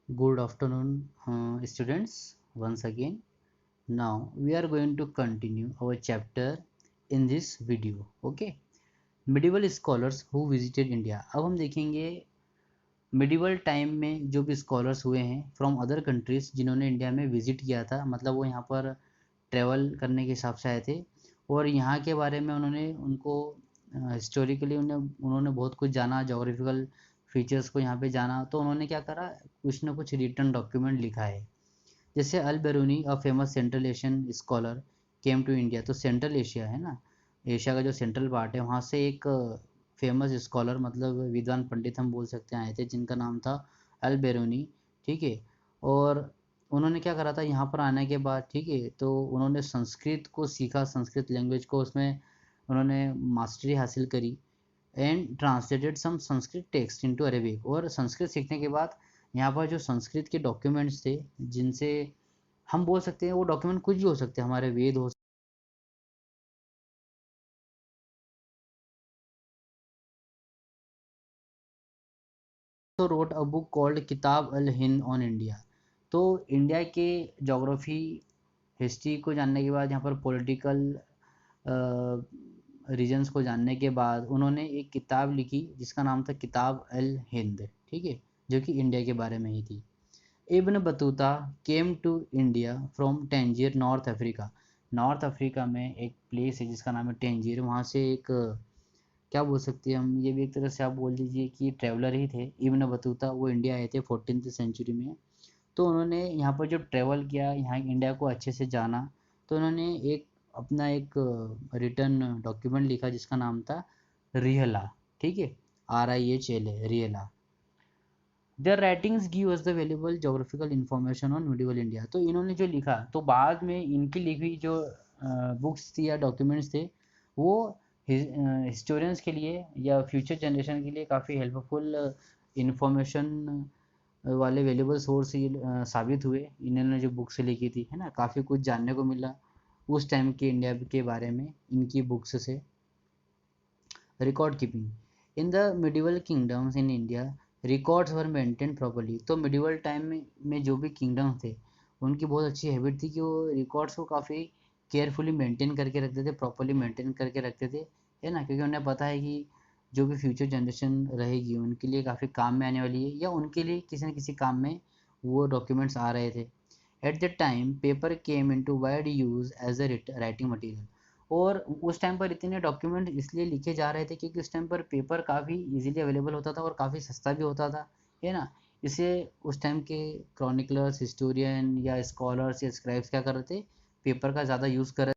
Good afternoon, students. Once again, now we are going to continue our chapter in this video. Okay, medieval scholars who visited India. अब हम देखेंगे medieval time में जो भी scholars हुए हैं from other countries जिन्होंने India में विजिट किया था, मतलब वो यहाँ पर ट्रेवल करने के हिसाब से आए थे और यहाँ के बारे में उन्होंने उनको हिस्टोरिकली उन्होंने बहुत कुछ जाना, जोग्राफिकल फीचर्स को यहाँ पे जाना, तो उन्होंने क्या करा, कुछ ना कुछ रिटर्न डॉक्यूमेंट लिखा है। जैसे Al Biruni a famous Central Asian scholar came to India, तो सेंट्रल एशिया है ना, एशिया का जो सेंट्रल पार्ट है वहाँ से एक फेमस स्कॉलर मतलब विद्वान पंडित हम बोल सकते हैं आए थे, जिनका नाम था अल बेरूनी। ठीक है, और उन्होंने क्या करा था यहाँ पर आने के बाद, ठीक है, तो उन्होंने संस्कृत को सीखा, संस्कृत लैंग्वेज को उसमें उन्होंने मास्टरी हासिल करी and translated some Sanskrit text into Arabic. और संस्कृत सीखने के बाद यहाँ पर जो संस्कृत के डॉक्यूमेंट्स थे, जिनसे हम बोल सकते हैं वो डॉक्यूमेंट कुछ भी हो सकते हैं, हमारे वेद हो, तो रोट अ बुक कॉल्ड किताब अल हिंद ऑन इंडिया। तो इंडिया के जोग्राफी हिस्ट्री को जानने के बाद, यहाँ पर पॉलिटिकल रीजन्स को जानने के बाद उन्होंने एक किताब लिखी जिसका नाम था किताब अल हिंद। ठीक है, जो कि इंडिया के बारे में ही थी। Ibn Battuta came to India from Tangier North Africa. North Africa में एक प्लेस है जिसका नाम है टेंजियर, वहाँ से एक क्या बोल सकते हैं हम, ये भी एक तरह से आप बोल दीजिए कि ट्रैवलर ही थे इब्न बतूता। वो इंडिया आए थे 14th सेंचुरी में। तो उन्होंने यहाँ पर जब ट्रैवल किया, यहाँ इंडिया को अच्छे से जाना, तो उन्होंने एक अपना एक रिटर्न डॉक्यूमेंट लिखा जिसका नाम था रिहला। ठीक है, RIHLA, Rihla. Their writings give us the valuable geographical information on medieval India. तो इन्होंने जो लिखा, तो बाद में इनकी लिखी हुई जो बुक्स थी या डॉक्यूमेंट्स थे, वो हिस्टोरियंस के लिए या फ्यूचर जनरेशन के लिए काफ़ी हेल्पफुल इंफॉर्मेशन वाले वैल्यूबल सोर्स साबित हुए। इन्होंने जो बुक्स लिखी थी, है ना, काफ़ी कुछ जानने को मिला उस टाइम के इंडिया के बारे में इनकी बुक्स से। Record keeping in the medieval kingdoms in India, records were maintain properly. तो मिडिवल टाइम में जो भी किंगडम थे, उनकी बहुत अच्छी हैबिट थी कि वो रिकॉर्ड्स को काफ़ी केयरफुली मेंटेन करके रखते थे, प्रॉपर्ली मेंटेन करके रखते थे, है ना, क्योंकि उन्हें पता है कि जो भी फ्यूचर जनरेशन रहेगी उनके लिए काफ़ी काम में आने वाली है, या उनके लिए किसी न किसी काम में वो डॉक्यूमेंट्स आ रहे थे। At the time paper came into wide use as a writing material. और उस टाइम पर इतने डॉक्यूमेंट इसलिए लिखे जा रहे थे क्योंकि उस टाइम पर पेपर काफ़ी इजीली अवेलेबल होता था और काफ़ी सस्ता भी होता था, है ना। इसे उस टाइम के क्रॉनिकलर्स, हिस्टोरियन या स्कॉलर्स या स्क्राइब्स क्या कर रहे थे, पेपर का ज़्यादा यूज़ कर रहे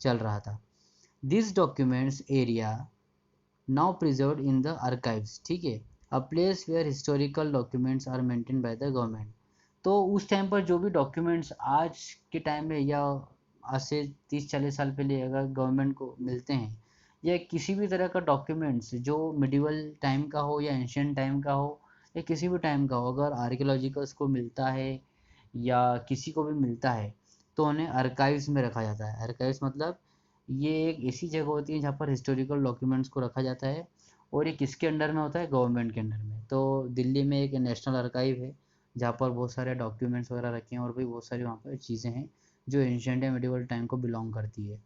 चल रहा था। This documents area now preserved in the archives. ठीक है, a place where historical documents are maintain by the government. तो उस टाइम पर जो भी डॉक्यूमेंट्स आज के टाइम में या आज से 30-40 साल पहले अगर गवर्नमेंट को मिलते हैं, या किसी भी तरह का डॉक्यूमेंट्स जो मिडिवल टाइम का हो या एंशियंट टाइम का हो या किसी भी टाइम का हो, अगर आर्कियोलॉजिकल्स को मिलता है या किसी को भी मिलता है, तो उन्हें आर्काइव्स में रखा जाता है। आर्काइव्स मतलब ये एक ऐसी जगह होती है जहाँ पर हिस्टोरिकल डॉक्यूमेंट्स को रखा जाता है, और ये किसके अंडर में होता है, गवर्नमेंट के अंडर में। तो दिल्ली में एक नेशनल आर्काइव है जहाँ पर बहुत सारे डॉक्यूमेंट्स वगैरह रखे हैं और भी बहुत सारी वहाँ पर चीज़ें हैं जो एंशियंट या मिडिवल टाइम को बिलोंग करती है।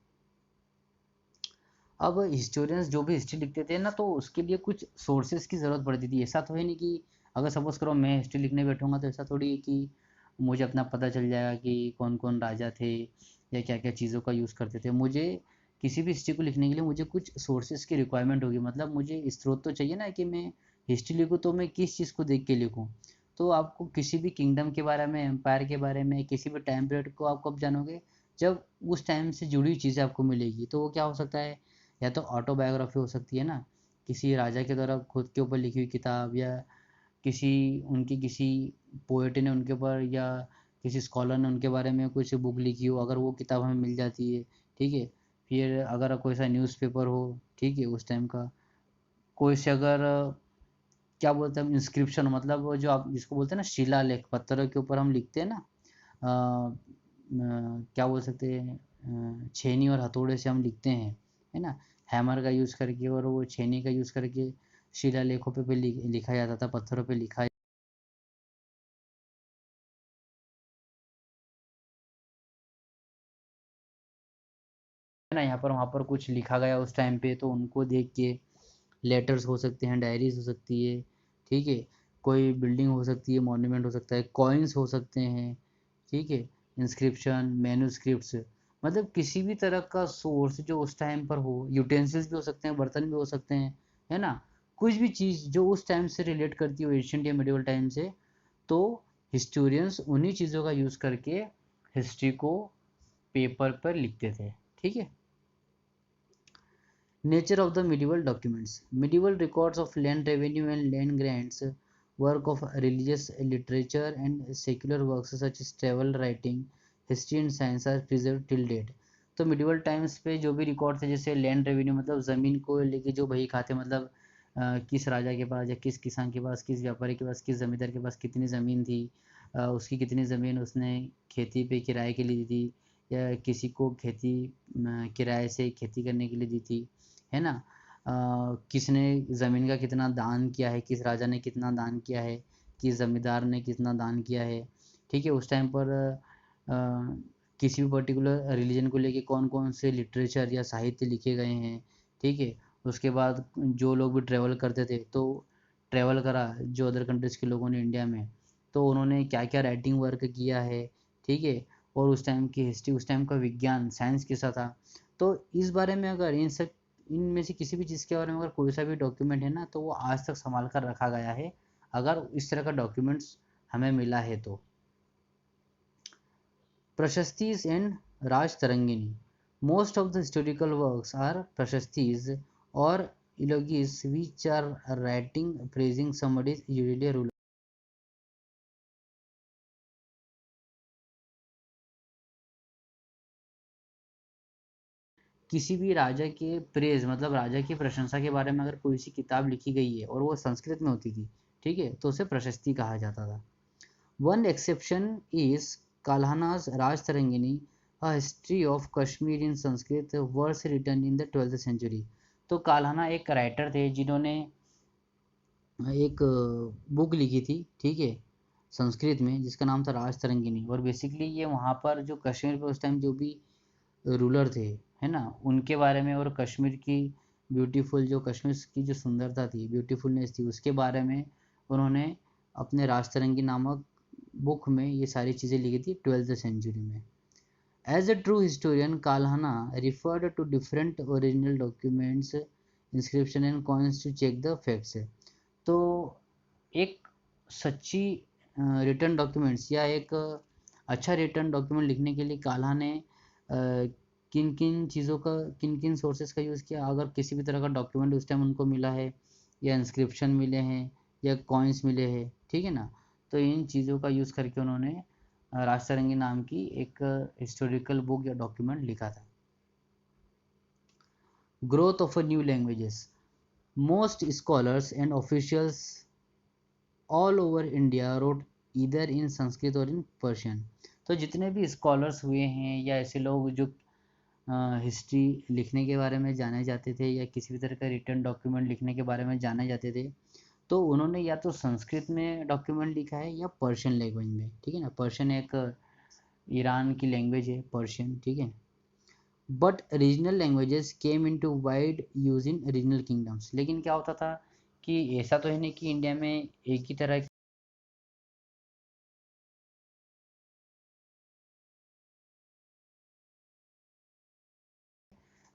अब हिस्टोरियंस जो भी हिस्ट्री लिखते थे ना, तो उसके लिए कुछ सोर्सेज की ज़रूरत पड़ती थी। ऐसा तो है नहीं कि अगर सपोज़ करो मैं हिस्ट्री लिखने बैठूंगा तो ऐसा थोड़ी है कि मुझे अपना पता चल जाएगा कि कौन कौन राजा थे या क्या क्या चीज़ों का यूज़ करते थे। मुझे किसी भी हिस्ट्री को लिखने के लिए मुझे कुछ सोर्सेज की रिक्वायरमेंट होगी, मतलब मुझे स्रोत तो चाहिए ना कि मैं हिस्ट्री लिखूँ तो मैं किस चीज़ को देख के लिखूँ। तो आपको किसी भी किंगडम के बारे में, एम्पायर के बारे में, किसी भी टाइम पीरियड को आप कब जानोगे, जब उस टाइम से जुड़ी हुई चीज़ें आपको मिलेगी। तो वो क्या हो सकता है, या तो ऑटोबायोग्राफी हो सकती है ना, किसी राजा के द्वारा खुद के ऊपर लिखी हुई किताब, या किसी उनकी किसी पोएट ने उनके ऊपर, या किसी स्कॉलर ने उनके बारे में कुछ बुक लिखी हो, अगर वो किताब हमें मिल जाती है। ठीक है, फिर अगर कोई सा न्यूज़पेपर हो, ठीक है, उस टाइम का कोई से अगर क्या बोलते हैं हम, इंस्क्रिप्शन, मतलब वो जो आप जिसको बोलते हैं ना शिलालेख, पत्थरों के ऊपर हम लिखते हैं ना, क्या बोल सकते हैं, छेनी और हथौड़े से हम लिखते हैं, है ना, हैमर का यूज़ करके और वो छेनी का यूज़ करके शिलालेखों पे लिखा जाता था, पत्थरों पे लिखा है ना, यहाँ पर वहाँ पर कुछ लिखा गया उस टाइम पे, तो उनको देख के लेटर्स हो सकते हैं, डायरीज हो सकती है, ठीक है, कोई बिल्डिंग हो सकती है, मॉन्यूमेंट हो सकता है, कॉइन्स हो सकते हैं, ठीक है, इंस्क्रिप्शन, मैन्युस्क्रिप्ट्स, मतलब किसी भी तरह का सोर्स जो उस टाइम पर हो, यूटेंसिल्स भी हो सकते हैं, बर्तन भी हो सकते हैं, है ना, कुछ भी चीज़ जो उस टाइम से रिलेट करती हो एशियंट या मिडिवल टाइम से, तो हिस्टोरियंस उन्हीं चीज़ों का यूज़ करके हिस्ट्री को पेपर पर लिखते थे, ठीक है। Nature of the medieval documents. Medieval records of land revenue and land grants, work of religious literature and secular works such as travel writing, history and science are preserved till date. तो medieval times पे जो भी record थे, जैसे land revenue मतलब ज़मीन को लेके जो भई खाते, मतलब किस राजा के पास या किस किसान के पास, किस व्यापारी के पास, किस ज़मींदार के पास कितनी ज़मीन थी, उसकी कितनी ज़मीन उसने खेती पे किराए के लिए दी थी, या किसी को खेती किराए से खेती करने के लिए दी थी, है ना, किसने ज़मीन का कितना दान किया है, किस राजा ने कितना दान किया है, किस जमींदार ने कितना दान किया है, ठीक है, उस टाइम पर किसी भी पर्टिकुलर रिलीजन को लेके कौन कौन से लिटरेचर या साहित्य लिखे गए हैं, ठीक है, उसके बाद जो लोग भी ट्रैवल करते थे, तो ट्रैवल करा जो अदर कंट्रीज़ के लोगों ने इंडिया में, तो उन्होंने क्या क्या राइटिंग वर्क किया है, ठीक है, और उस टाइम की हिस्ट्री, उस टाइम का विज्ञान, साइंस कैसा था, तो इस बारे में अगर इन सब इनमें से किसी भी चीज़ के बारे में अगर कोई सा भी डॉक्यूमेंट है ना, तो वो आज तक संभाल कर रखा गया है, अगर इस तरह का डॉक्यूमेंट्स हमें मिला है तो। Prashastis and Rajatarangini. Most of the historical works are prashastis or eulogies which are writing praising somebody, usually a ruler. किसी भी राजा के प्रेज मतलब राजा की प्रशंसा के बारे में अगर कोई सी किताब लिखी गई है और वो संस्कृत में होती थी, ठीक है, तो उसे प्रशस्ति कहा जाता था। One exception is Kalhana's Rajtarangini, a history of Kashmir in Sanskrit, verse written in the 12th century. तो काल्हाना एक राइटर थे जिन्होंने एक बुक लिखी थी, ठीक है, संस्कृत में, जिसका नाम था राजतरंगिनी, और बेसिकली ये वहाँ पर जो कश्मीर पे उस टाइम जो भी रूलर थे, है ना, उनके बारे में, और कश्मीर की ब्यूटीफुल, जो कश्मीर की जो सुंदरता थी, ब्यूटीफुलनेस थी, उसके बारे में उन्होंने अपने राजतरंगी नामक बुक में ये सारी चीज़ें लिखी थी 12th सेंचुरी में। As a true historian, Kalhana referred to different original documents, inscription and coins to check the facts. तो एक सच्ची रिटर्न डॉक्यूमेंट्स या एक अच्छा रिटर्न डॉक्यूमेंट लिखने के लिए काल्हा ने किन किन चीज़ों का, किन किन सोर्सेज का यूज़ किया, अगर किसी भी तरह का डॉक्यूमेंट उस टाइम उनको मिला है, या इंस्क्रिप्शन मिले हैं, या कॉइन्स मिले हैं, ठीक है ना, तो इन चीज़ों का यूज़ करके उन्होंने राजतरंगी नाम की एक हिस्टोरिकल बुक या डॉक्यूमेंट लिखा था। Growth of a new languages. Most scholars and officials all over India wrote either in Sanskrit or in Persian. तो जितने भी स्कॉलर्स हुए हैं या ऐसे लोग जो हिस्ट्री लिखने के बारे में जाने जाते थे, या किसी भी तरह का रिटर्न डॉक्यूमेंट लिखने के बारे में जाने जाते थे, तो उन्होंने या तो संस्कृत में डॉक्यूमेंट लिखा है या पर्शियन लैंग्वेज में, ठीक है ना, पर्शियन एक ईरान की लैंग्वेज है पर्शियन, ठीक है, but regional languages came into wide use in regional kingdoms. लेकिन क्या होता था कि ऐसा तो है नहीं कि इंडिया में एक ही तरह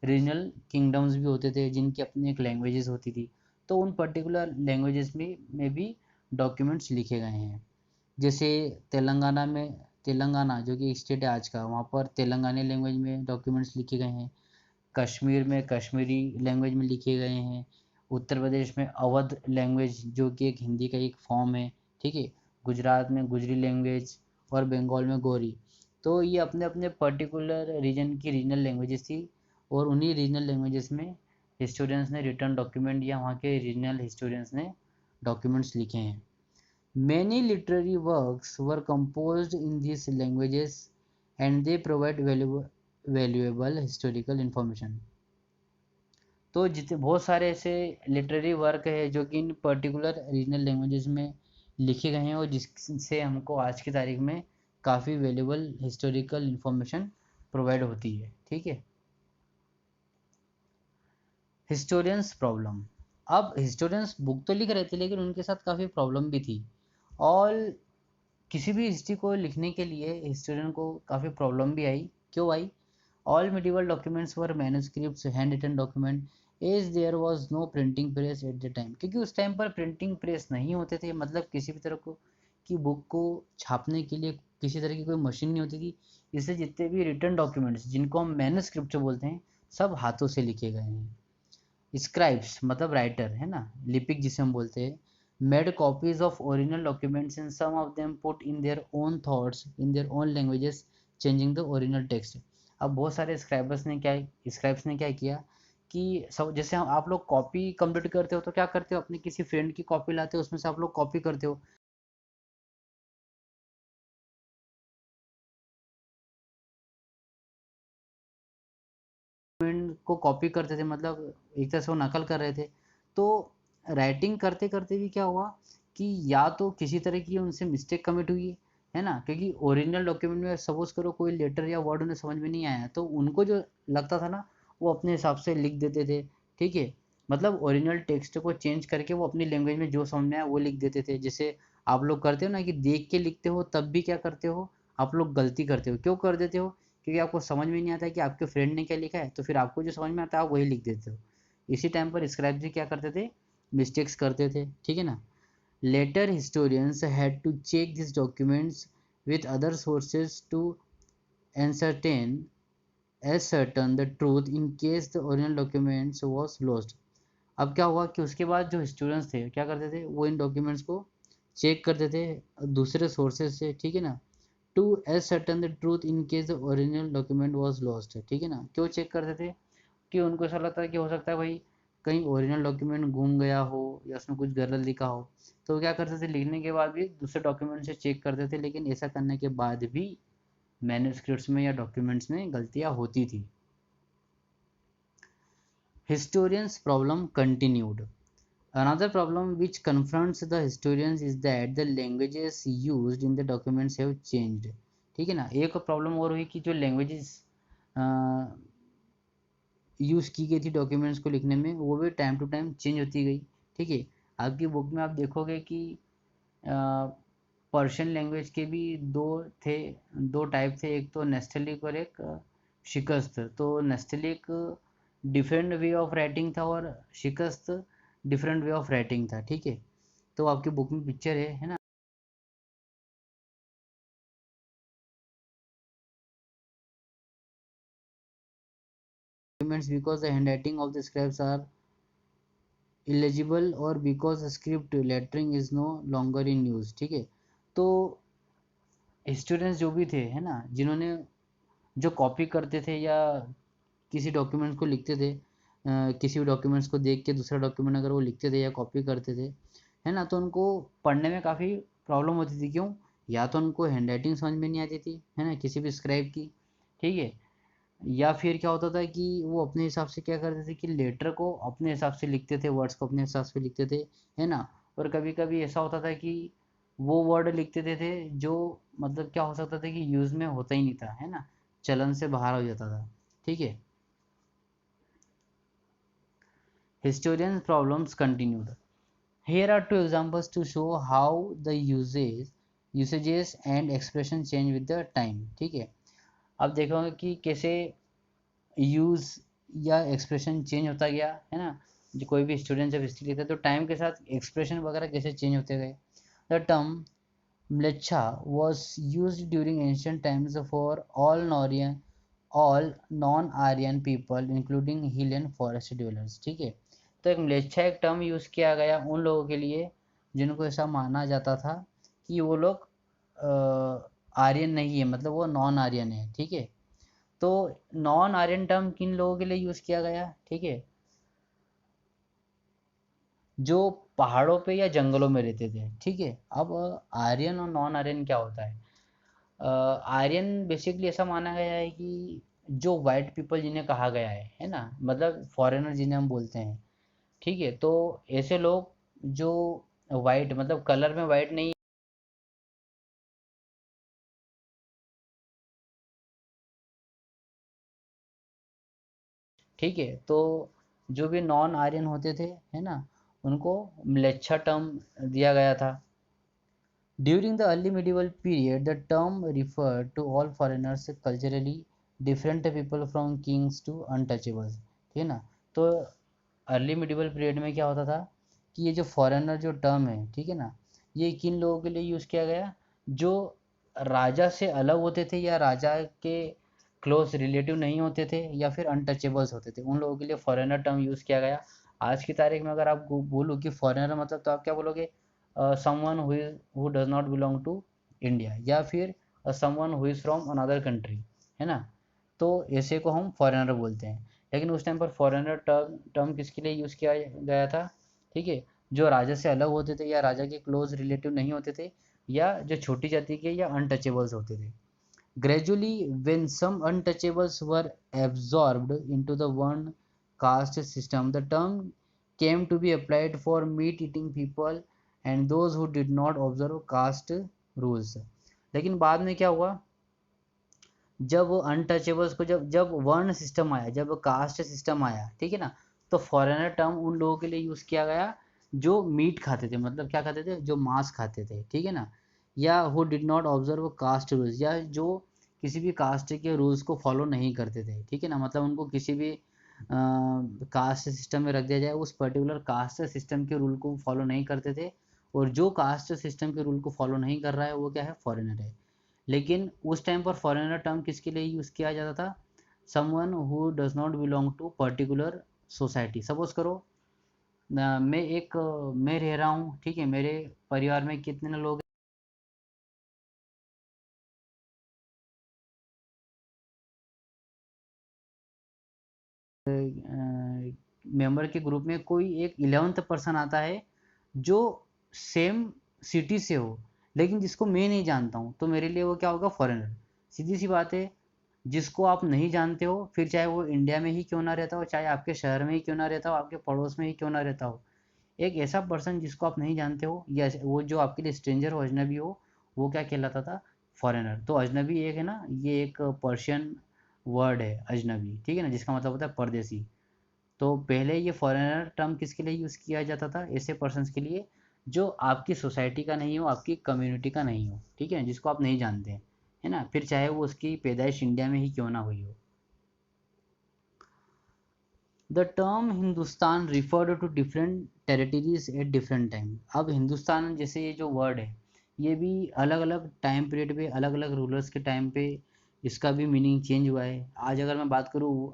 रीजनल किंगडम्स भी होते थे जिनकी अपनी एक लैंग्वेजेस होती थी, तो उन पर्टिकुलर लैंग्वेजेस में भी डॉक्यूमेंट्स लिखे गए हैं। जैसे तेलंगाना में, तेलंगाना जो कि स्टेट है आज का, वहाँ पर तेलंगानी लैंग्वेज में डॉक्यूमेंट्स लिखे गए हैं। कश्मीर में कश्मीरी लैंग्वेज में लिखे गए हैं। उत्तर प्रदेश में अवध लैंग्वेज जो कि एक हिंदी का एक फॉर्म है, ठीक है, गुजरात में गुजरी लैंग्वेज, और बंगाल में गोरी। तो ये अपने अपने पर्टिकुलर रीजन की रीजनल लैंग्वेजेस थी, और उन्हीं रीजनल लैंग्वेजेस में हिस्टोरियंस ने रिटर्न डॉक्यूमेंट, या वहाँ के रीजनल हिस्टोरियंस ने डॉक्यूमेंट्स लिखे हैं। Many literary works were composed in these languages and they provide valuable historical information. तो जितने बहुत सारे ऐसे लिटरेरी वर्क है जो कि इन पर्टिकुलर रीजनल लैंग्वेजेस में लिखे गए हैं और जिससे हमको आज की तारीख में काफ़ी वैल्यूबल हिस्टोरिकल इंफॉर्मेशन प्रोवाइड होती है। ठीक है। Historians problem. अब हिस्टोरियंस बुक तो लिख रहे थे लेकिन उनके साथ काफ़ी प्रॉब्लम भी थी। और किसी भी हिस्ट्री को लिखने के लिए हिस्टोरियन को काफ़ी प्रॉब्लम भी आई। क्यों आई? All medieval documents were manuscripts, hand written document, as there was no printing press at the time. क्योंकि उस टाइम पर प्रिंटिंग प्रेस नहीं होते थे, मतलब किसी भी तरह को की बुक को छापने के लिए किसी तरह की कोई मशीन नहीं होती थी। इसलिए जितने भी रिटन डॉक्यूमेंट्स जिनको हम मैन्युस्क्रिप्ट बोलते हैं सब हाथों से लिखे गए हैं। स्क्राइब्स मतलब राइटर है ना, लिपिक जिसे हम बोलते हैं, made copies of original documents and some of them put in their own thoughts in their own languages changing the original text. अब बहुत सारे स्क्राइब्स ने क्या किया कि सब जैसे हम आप लोग कॉपी कंप्लीट करते हो तो क्या करते हो, अपने किसी फ्रेंड की कॉपी लाते हो, उसमें से आप लोग कॉपी करते हो। को कॉपी करते थे, मतलब एक तरह से वो नकल कर रहे थे। तो राइटिंग करते करते भी क्या हुआ कि या तो किसी तरह की उनसे मिस्टेक कमिट हुई है ना, क्योंकि ओरिजिनल डॉक्यूमेंट में सपोज करो कोई लेटर या वर्ड उन्हें समझ में नहीं आया तो उनको जो लगता था ना वो अपने हिसाब से लिख देते थे। ठीक है। मतलब ओरिजिनल टेक्स्ट को चेंज करके वो अपनी लैंग्वेज में जो समझ में आया वो लिख देते थे। जैसे आप लोग करते हो ना कि देख के लिखते हो तब भी क्या करते हो, आप लोग गलती करते हो। क्यों कर देते हो? क्योंकि आपको समझ में नहीं आता कि आपके फ्रेंड ने क्या लिखा है, तो फिर आपको जो समझ में आता है आप वही लिख देते हो। इसी टाइम पर स्क्राइब जी क्या करते थे, मिस्टेक्स करते थे। ठीक है ना। Later historians had to check this documents with other sources to ascertain ascertain the truth in case the original documents was lost। अब क्या हुआ कि उसके बाद जो स्टूडेंट्स थे क्या करते थे, वो इन डॉक्यूमेंट्स को चेक करते थे दूसरे सोर्सेज से। ठीक है ना। To ascertain the truth in case the original document was lost। ठीक है ना। क्यों चेक करते थे? कि उनको ऐसा लगता है कि हो सकता है भाई कहीं ओरिजिनल डॉक्यूमेंट गुम गया हो या उसमें कुछ गलत लिखा हो। तो वो क्या करते थे, लिखने के बाद भी दूसरे डॉक्यूमेंट से चेक करते थे, लेकिन ऐसा करने के बाद भी मैन्युस्क्रिप्ट्स में या डॉक्यूमेंट्स में गलतियां होती थी। Historians' problem continued. Another problem which confronts the historians is that the languages used in the documents have changed। ठीक है ना। एक प्रॉब्लम और हुई कि जो लैंग्वेजेस यूज़ की गई थी डॉक्यूमेंट्स को लिखने में वो भी टाइम टू टाइम चेंज होती गई। ठीक है। आपकी बुक में आप देखोगे कि पर्शियन लैंग्वेज के भी दो टाइप थे, एक तो नेस्टलिक और एक शिकस्त। तो नेस्टलिक डिफरेंट वे ऑफ राइटिंग था और शिकस्त डिफरेंट वे ऑफ राइटिंग था। ठीक है। तो आपकी बुक में पिक्चर है ना। Documents because the handwriting of the scribes are illegible और because script lettering is no longer in use. ठीक है। तो स्टूडेंट्स जो भी थे है ना, जिन्होंने जो कॉपी करते थे या किसी डॉक्यूमेंट्स को लिखते थे, किसी भी डॉक्यूमेंट्स को देख के दूसरा डॉक्यूमेंट अगर वो लिखते थे या कॉपी करते थे है ना, तो उनको पढ़ने में काफ़ी प्रॉब्लम होती थी। क्यों? या तो उनको हैंड राइटिंग समझ में नहीं आती थी है ना किसी भी स्क्राइब की। ठीक है। या फिर क्या होता था कि वो अपने हिसाब से क्या करते थे कि लेटर को अपने हिसाब से लिखते थे, वर्ड्स को अपने हिसाब से लिखते थे है ना। और कभी कभी ऐसा होता था कि वो वर्ड लिख देते थे जो मतलब क्या हो सकता था कि यूज़ में होता ही नहीं था है ना, चलन से बाहर हो जाता था। ठीक है। Historians' problems continued. Here are two examples to show how the usages and expression change with the time। ठीक है। अब देखोगे कि कैसे यूज़ या एक्सप्रेशन चेंज होता गया है ना। जो कोई भी स्टूडेंट जब हिस्ट्री लिखता है तो टाइम के साथ एक्सप्रेशन वगैरह कैसे चेंज होते गए। The term mlechha was used during ancient times for all non-Aryan people including hill and forest dwellers। ठीक है। तो एक म्लेच्छा एक टर्म यूज़ किया गया उन लोगों के लिए जिनको ऐसा माना जाता था कि वो लोग आर्यन नहीं है, मतलब वो नॉन आर्यन है। ठीक है। तो नॉन आर्यन टर्म किन लोगों के लिए यूज़ किया गया? ठीक है। जो पहाड़ों पे या जंगलों में रहते थे। ठीक है। अब आर्यन और नॉन आर्यन क्या होता है? आर्यन बेसिकली ऐसा माना गया है कि जो वाइट पीपल जिन्हें कहा गया है ना, मतलब फॉरेनर जिन्हें हम बोलते हैं, ठीक है, तो ऐसे लोग जो वाइट मतलब कलर में वाइट नहीं, ठीक है, तो जो भी नॉन आर्यन होते थे, है ना, उनको म्लेच्छा टर्म दिया गया था। During the early medieval period, the term referred to all foreigners, culturally different people from kings to untouchables, ठीक है ना। तो अर्ली मिडिवल पीरियड में क्या होता था कि ये जो फॉरेनर जो टर्म है, ठीक है ना, ये किन लोगों के लिए यूज़ किया गया, जो राजा से अलग होते थे या राजा के क्लोज रिलेटिव नहीं होते थे या फिर अनटचेबल्स होते थे, उन लोगों के लिए फॉरेनर टर्म यूज़ किया गया। आज की तारीख में अगर आप बोलो कि फॉरेनर मतलब, तो आप क्या बोलोगे, someone who does not belong to India, या फिर someone who is from another country, है ना, तो ऐसे को हम फॉरेनर बोलते हैं। लेकिन उस टाइम पर फॉरेनर टर्म किसके लिए यूज़ किया गया था, ठीक है, जो राजा से अलग होते थे या राजा के क्लोज रिलेटिव नहीं होते थे, या जो छोटी जाति के या अनटचेबल्स होते थे। Gradually when some untouchables were absorbed into the one caste system, the term came to be applied for meat eating people and those who did not observe caste rules। लेकिन बाद में क्या हुआ, जब अनटचेबल्स को जब जब वर्ण सिस्टम आया, जब कास्ट सिस्टम आया, ठीक है ना, तो फॉरेनर टर्म उन लोगों के लिए यूज़ किया गया जो मीट खाते थे, मतलब क्या खाते थे, जो मांस खाते थे, ठीक है ना, या who did not observe caste rules, या जो किसी भी कास्ट के रूल्स को फॉलो नहीं करते थे, ठीक है ना, मतलब उनको किसी भी कास्ट सिस्टम में रख दिया जाए, उस पर्टिकुलर कास्ट सिस्टम के रूल को फॉलो नहीं करते थे, और जो कास्ट सिस्टम के रूल को फॉलो नहीं कर रहा है वो क्या है, फॉरेनर है। लेकिन उस टाइम पर फॉरेनर टर्म किसके लिए यूज़ किया जाता था, someone who does not belong to particular society. Suppose करो मैं रह रहा हूँ, ठीक है, मेरे परिवार में कितने लोग मेंबर के ग्रुप में कोई एक 11th पर्सन आता है जो सेम सिटी से हो, लेकिन जिसको मैं नहीं जानता हूँ, तो मेरे लिए वो क्या होगा, फॉरेनर। सीधी सी बात है, जिसको आप नहीं जानते हो, फिर चाहे वो इंडिया में ही क्यों ना रहता हो, चाहे आपके शहर में ही क्यों ना रहता हो, आपके पड़ोस में ही क्यों ना रहता हो, एक ऐसा पर्सन जिसको आप नहीं जानते हो, या वो जो आपके लिए स्ट्रेंजर हो, अजनबी हो, वो क्या कहलाता था, फॉरेनर। तो अजनबी एक है ना, ये एक पर्शियन वर्ड है अजनबी, ठीक है ना, जिसका मतलब होता है परदेसी। तो पहले ये फॉरेनर टर्म किसके लिए यूज़ किया जाता था, ऐसे पर्सन्स के लिए जो आपकी सोसाइटी का नहीं हो, आपकी कम्युनिटी का नहीं हो, ठीक है, जिसको आप नहीं जानते हैं, है ना, फिर चाहे वो उसकी पैदाइश इंडिया में ही क्यों ना हुई हो। The term Hindustan referred to different territories at different time. अब हिंदुस्तान जैसे ये जो वर्ड है, ये भी अलग अलग टाइम पीरियड पे, अलग अलग रूलर्स के टाइम पे इसका भी मीनिंग चेंज हुआ है। आज अगर मैं बात करूँ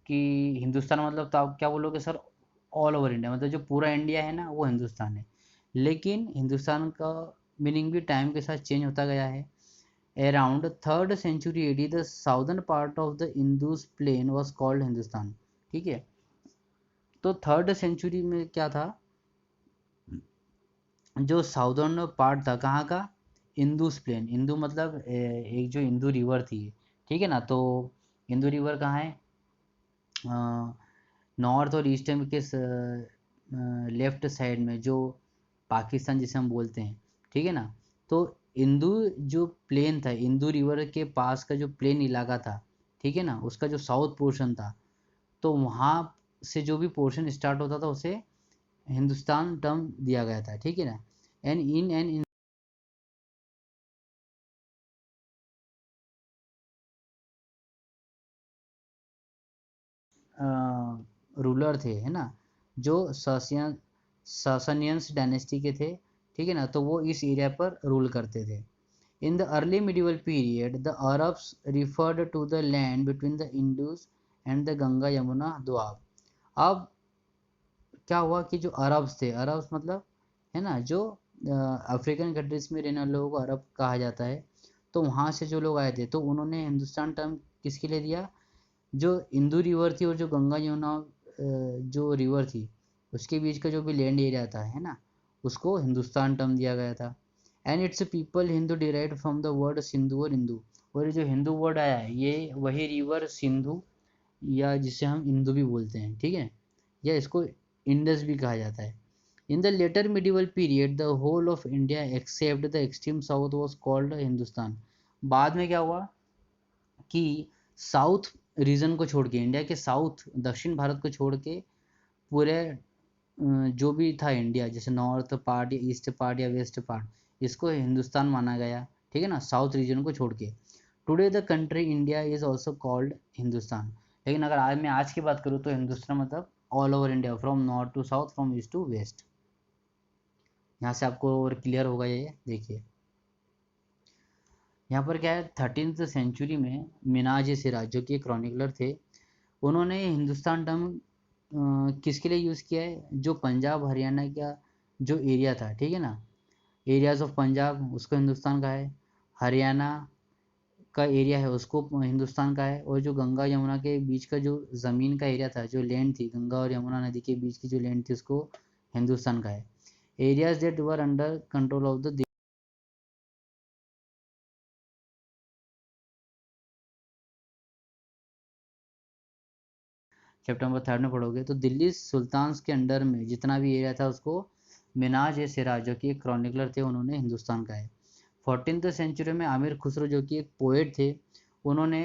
कि हिंदुस्तान मतलब, तो आप क्या बोलोगे सर, ऑल ओवर इंडिया, मतलब जो पूरा इंडिया है ना वो हिंदुस्तान है। लेकिन हिंदुस्तान का मीनिंग भी टाइम के साथ चेंज होता गया है। Around third century AD the southern part of the Indus plain was called Hindustan, ठीक है। तो थर्ड सेंचुरी में क्या था, जो साउदर्न पार्ट था कहाँ का, इंदुस प्लेन, इंदु मतलब एक जो इंदु रिवर थी, ठीक है ना, तो इंदु रिवर कहाँ है, नॉर्थ और ईस्ट के लेफ्ट साइड में, जो पाकिस्तान जिसे हम बोलते हैं, ठीक है ना, तो इंदु जो प्लेन था, इंदु रिवर के पास का जो प्लेन इलाका था, ठीक है ना, उसका जो साउथ पोर्शन था, तो वहाँ से जो भी पोर्शन स्टार्ट होता था उसे हिंदुस्तान टर्म दिया गया था, ठीक है ना। एंड रूलर थे, है ना, जो सासनियंस डायनेस्टी के थे, ठीक है ना, तो वो इस एरिया पर रूल करते थे। In the early medieval period the Arabs referred to the land between the Indus and the Ganga Yamuna doab. अब क्या हुआ कि जो अरब्स थे, अरब्स मतलब, है ना, जो अफ्रीकन कंट्रीज में रहने वाले लोगों को अरब कहा जाता है, तो वहाँ से जो लोग आए थे, तो उन्होंने हिंदुस्तान टर्म किसके लिए दिया, जो इंदु रिवर थी और जो गंगा यमुना जो रिवर थी, उसके बीच का जो भी लैंड एरिया था, है ना, उसको हिंदुस्तान टर्म दिया गया था। And it's people Hindu derived from the word Sindhu और इंदु। और ये जो हिंदू वर्ड आया है ये वही रिवर सिंधु या जिसे हम इंदु भी बोलते हैं, ठीक है, या इसको इंडस भी कहा जाता है। In the later medieval period the whole of India except the extreme south was called Hindustan. बाद में क्या हुआ कि साउथ रीजन को छोड़ के, इंडिया के साउथ दक्षिण भारत को छोड़ के पूरे जो भी था इंडिया, जैसे नॉर्थ पार्ट या ईस्ट पार्ट या वेस्ट पार्ट, इसको हिंदुस्तान माना गया, ठीक है ना, साउथ रीजन को छोड़ के। Today the country India is also called Hindustan. लेकिन अगर आज मैं आज की बात करूँ तो हिंदुस्तान मतलब all over India, from north to south, from east to west. यहाँ से आपको और क्लियर होगा ये देखिए। यहाँ पर क्या है, 13th सेंचुरी में मिनाज सिराज जो कि क्रॉनिकलर थे, उन्होंने हिंदुस्तान टर्म किसके लिए यूज़ किया है, जो पंजाब हरियाणा का जो एरिया था, ठीक है ना, एरियाज ऑफ पंजाब उसको हिंदुस्तान का है, हरियाणा का एरिया है उसको हिंदुस्तान का है, और जो गंगा यमुना के बीच का जो ज़मीन का एरिया था, जो लैंड थी गंगा और यमुना नदी के बीच की जो लैंड थी उसको हिंदुस्तान का है। Areas that were under control of the, chapter number 3 में पढ़ोगे तो दिल्ली सुल्तान्स के अंडर में जितना भी एरिया था उसको मिनाज ए सिराज जो कि एक क्रॉनिकलर थे उन्होंने हिंदुस्तान का है। 14th सेंचुरी में आमिर खुसरो जो कि एक पोएट थे, उन्होंने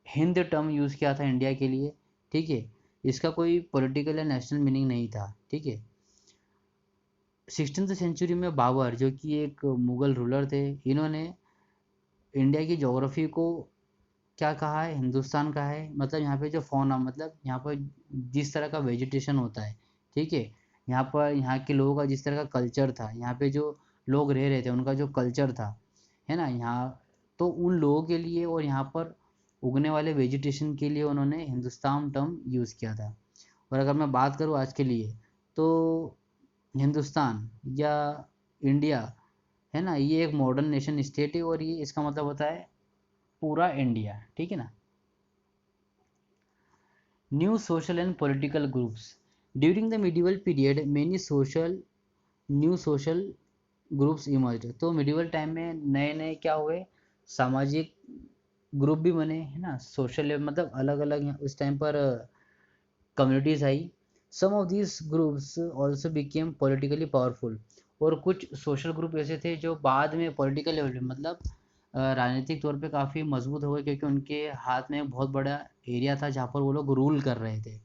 हिंद टर्म यूज़ किया था इंडिया के लिए, ठीक है, इसका कोई पॉलिटिकल या नेशनल मीनिंग नहीं था, ठीक है। 16th सेंचुरी में बाबर जो कि एक मुगल रूलर थे, इन्होंने इंडिया की ज्योग्राफी को क्या कहा है, हिंदुस्तान का है, मतलब यहाँ पे जो फौना, मतलब यहाँ पर जिस तरह का वेजिटेशन होता है, ठीक है, यहाँ पर यहाँ के लोगों का जिस तरह का कल्चर था, यहाँ पे जो लोग रह रहे थे उनका जो कल्चर था, है ना, यहाँ तो उन लोगों के लिए और यहाँ पर उगने वाले वेजिटेशन के लिए उन्होंने हिंदुस्तान टर्म यूज़ किया था। और अगर मैं बात करूँ आज के लिए तो हिंदुस्तान या इंडिया, है ना, ये एक मॉडर्न नेशन स्टेट है और ये इसका मतलब होता है पूरा इंडिया, ठीक है ना। New social and political groups. During the medieval period, many new social groups emerge. तो मिडिवल टाइम में नए नए क्या हुए, सामाजिक ग्रुप भी बने, है ना, सोशल मतलब अलग अलग उस टाइम पर कम्युनिटीज आई। Some of this groups also became politically powerful. और कुछ सोशल ग्रुप ऐसे थे जो बाद में पॉलिटिकल लेवल पे मतलब राजनीतिक तौर पे काफ़ी मजबूत हो गए, क्योंकि उनके हाथ में एक बहुत बड़ा एरिया था जहाँ पर वो लोग रूल कर रहे थे।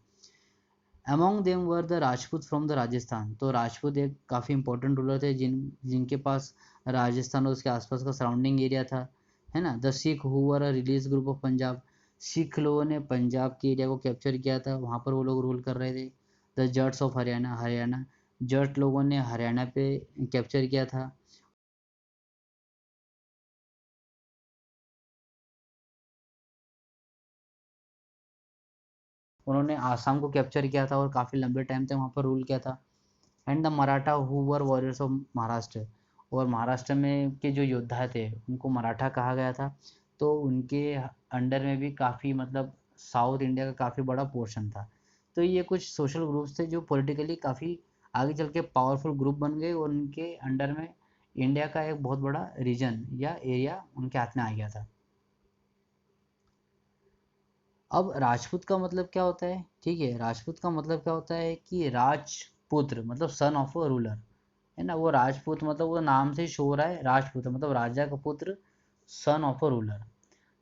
Among them were the Rajput from the Rajasthan. तो राजपूत एक काफ़ी इंपॉर्टेंट रूलर थे जिनके पास राजस्थान और उसके आसपास का सराउंडिंग एरिया था, है ना। The Sikh who were a release group of Punjab. Sikh लोगों ने पंजाब के एरिया को कैप्चर किया था, वहाँ पर वो लोग रूल कर रहे थे। The Jats of Haryana. हरियाणा जट लोगों ने हरियाणा पे कैप्चर किया था। उन्होंने आसाम को कैप्चर किया था और काफ़ी लंबे टाइम तक वहाँ पर रूल किया था। And the Maratha who were warriors of Maharashtra. और महाराष्ट्र में के जो योद्धा थे उनको मराठा कहा गया था। तो उनके अंडर में भी काफ़ी मतलब साउथ इंडिया का काफ़ी बड़ा पोर्शन था। तो ये कुछ सोशल ग्रुप्स थे जो पॉलिटिकली काफ़ी आगे चल के पावरफुल ग्रुप बन गए और उनके अंडर में इंडिया का एक बहुत बड़ा रीजन या एरिया उनके हाथ में आ गया था। अब राजपूत का मतलब क्या होता है, ठीक है, राजपूत का मतलब क्या होता है कि राजपुत्र मतलब सन ऑफ अ रूलर, है ना। वो राजपूत मतलब वो नाम से शो हो रहा है, राजपूत मतलब राजा का पुत्र, सन ऑफ अ रूलर।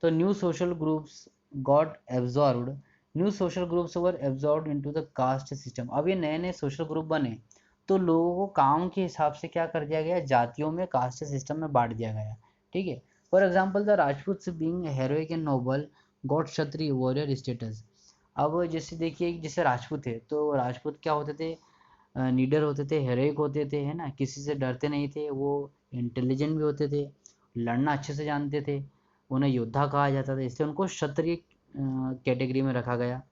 तो new social groups got absorbed. New social groups were absorbed into the caste system. अब ये नए नए सोशल ग्रुप बने तो लोगों को काम के हिसाब से क्या कर दिया गया, जातियों में कास्ट सिस्टम में बांट दिया गया, ठीक है। For example the Rajput being heroic and noble got Kshatriya warrior status. अब जैसे देखिए जैसे राजपूत थे तो राजपूत क्या होते थे, नीडर होते थे, हेरोइक होते थे, है ना, किसी से डरते नहीं थे, वो इंटेलिजेंट भी होते थे, लड़ना अच्छे से जानते थे, उन्हें योद्धा कहा जाता था, इसलिए उनको क्षत्रिय कैटेगरी में रखा गया।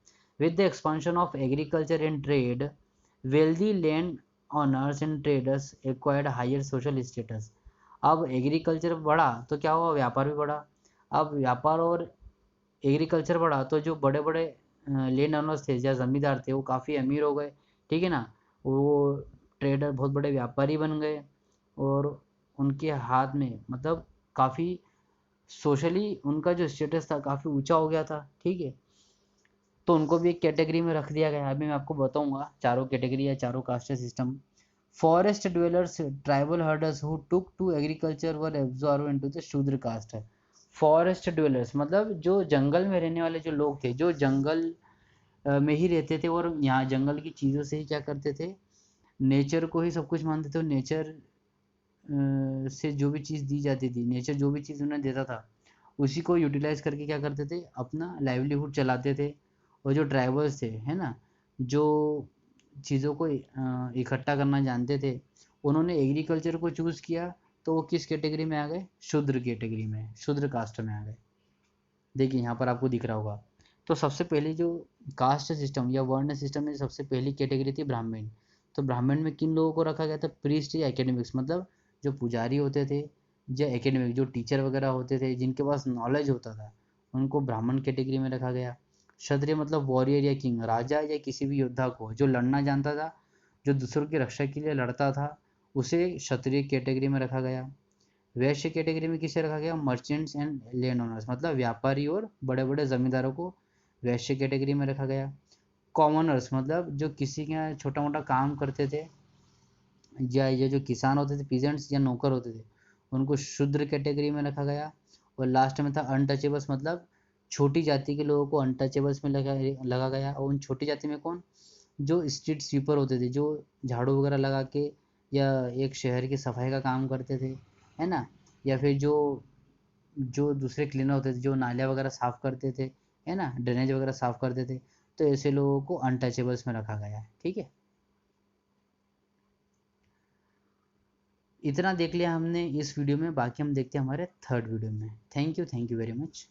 With the expansion of agriculture and trade wealthy land owners and traders acquired higher social status. अब एग्रीकल्चर बढ़ा तो क्या हुआ, व्यापार भी बढ़ा। अब व्यापार और एग्रीकल्चर बढ़ा तो जो बड़े बड़े लैंड ओनर्स थे या जमींदार थे वो काफ़ी अमीर हो गए, ठीक है ना। वो ट्रेडर बहुत बड़े व्यापारी बन गए और उनके हाथ में मतलब काफ़ी सोशली उनका जो स्टेटस था काफ़ी ऊंचा हो गया था, ठीक है। तो उनको भी एक कैटेगरी में रख दिया गया। अभी मैं आपको बताऊंगा चारों कैटेगरी या चारों caste system. Forest dwellers, tribal herders who took to agriculture were absorb into the Shudra caste है। फॉरेस्ट ड्वेलर्स मतलब जो जंगल में रहने वाले जो लोग थे, जो जंगल में ही रहते थे और यहाँ जंगल की चीज़ों से ही क्या करते थे, नेचर को ही सब कुछ मानते थे। और नेचर से जो भी चीज़ दी जाती थी, नेचर जो भी चीज़ उन्हें देता था, उसी को यूटिलाइज करके क्या करते थे, अपना लाइवलीहुड चलाते थे। और जो ट्राइबल्स थे, है ना, जो चीज़ों को इकट्ठा करना जानते थे, उन्होंने एग्रीकल्चर को चूज़ किया। तो वो किस कैटेगरी में आ गए, शूद्र कैटेगरी में, शूद्र कास्ट में आ गए। देखिए यहाँ पर आपको दिख रहा होगा। तो सबसे पहले जो कास्ट सिस्टम या वर्ण सिस्टम में सबसे पहली कैटेगरी थी ब्राह्मण। तो ब्राह्मण में किन लोगों को रखा गया था, प्रीस्ट या एकेडमिक्स, मतलब जो पुजारी होते थे, या एकेडमिक जो टीचर वगैरह होते थे, जिनके पास नॉलेज होता था, उनको ब्राह्मण कैटेगरी में रखा गया। क्षत्रिय मतलब वॉरियर या किंग, राजा या किसी भी योद्धा को जो लड़ना जानता था, जो दूसरों की रक्षा के लिए लड़ता था, उसे क्षत्रिय कैटेगरी में रखा गया। वैश्य कैटेगरी में किसे रखा गया, मर्चेंट्स एंड लैंड ओनर्स, मतलब व्यापारी और बड़े बड़े जमींदारों को वैश्य कैटेगरी में रखा गया। कॉमनर्स मतलब जो किसी के यहाँ छोटा मोटा काम करते थे, या ये जो किसान होते थे, पीजेंट्स या नौकर होते थे, उनको शूद्र कैटेगरी में रखा गया। और लास्ट में था अनटचेबल्स, मतलब छोटी जाति के लोगों को अनटचेबल्स में लगा गया। और उन छोटी जाति में कौन, जो स्ट्रीट स्वीपर होते थे, जो झाड़ू वगैरह लगा के या एक शहर की सफाई का काम करते थे, है ना, या फिर जो जो दूसरे क्लीनर होते थे, जो नालियाँ वगैरह साफ करते थे, है ना, ड्रेनेज वगैरह साफ करते थे। तो ऐसे लोगों को अनटचेबल्स में रखा गया है, ठीक है। इतना देख लिया हमने इस वीडियो में, बाकी हम देखते हैं हमारे थर्ड वीडियो में। Thank you very much.